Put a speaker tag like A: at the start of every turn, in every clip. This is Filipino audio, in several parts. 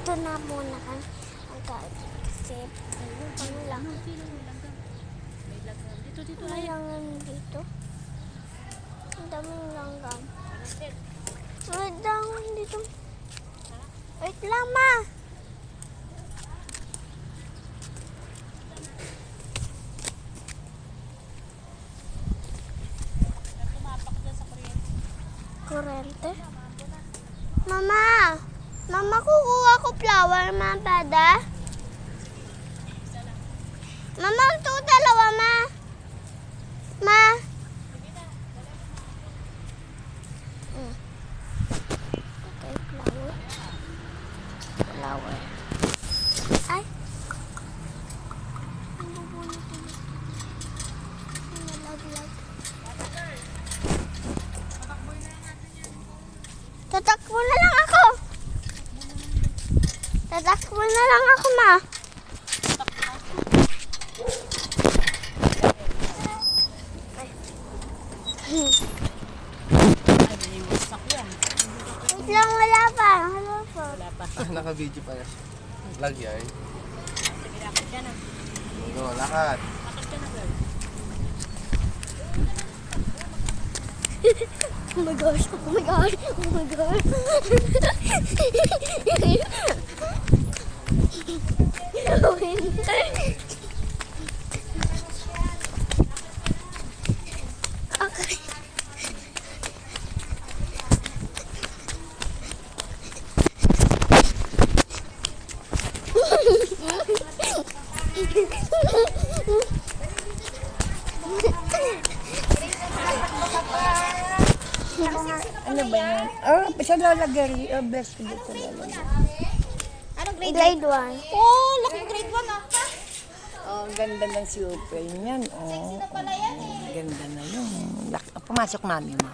A: Dito na muna kami. Kasi ano lang.
B: Dito.
A: May langgam dito. Ang daming langgam. Wait lang dito. Wait lang, ma. Kurente. Mama! Mama, kukuha ko flower, ma, pada. Mama, ito dalawa, ma. Ma. Okay, flower. Flower. Ay. Ang bubunot ito. Ang nalaglag. Tatakbo na lang ako. Tatakbo na lang ako, ma. Wait lang, wala pa.
B: Wala pa.
C: Naka-video pa yan. Vlog yan.
B: Sige, lakad ka na.
C: Go, lakad.
B: Lakad ka na, girl.
A: Oh my gosh, oh my gosh, oh my gosh. Okay.
D: Ano ba yan? Oh, sa Lola Gary. Oh, best ko dito Lola Gary.
B: Anong
A: Grade 1.
B: Oh, laki grade 1 ah.
D: Oh, ang ganda ng super niyan. Oh, ganda na yun. Pumasok mami mo.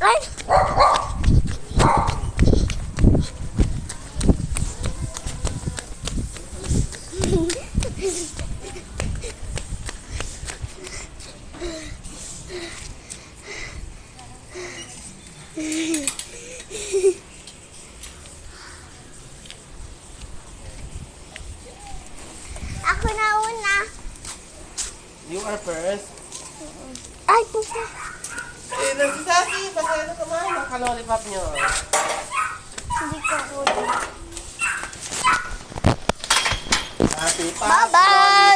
A: Ay! Ako na una.
C: You are first.
A: Ay, pusa.
C: Eh, nagsisaki. Pasaya na naman. Naka-lollipop nyo.
A: Hindi ko huli.
C: Happy
A: Bye-bye!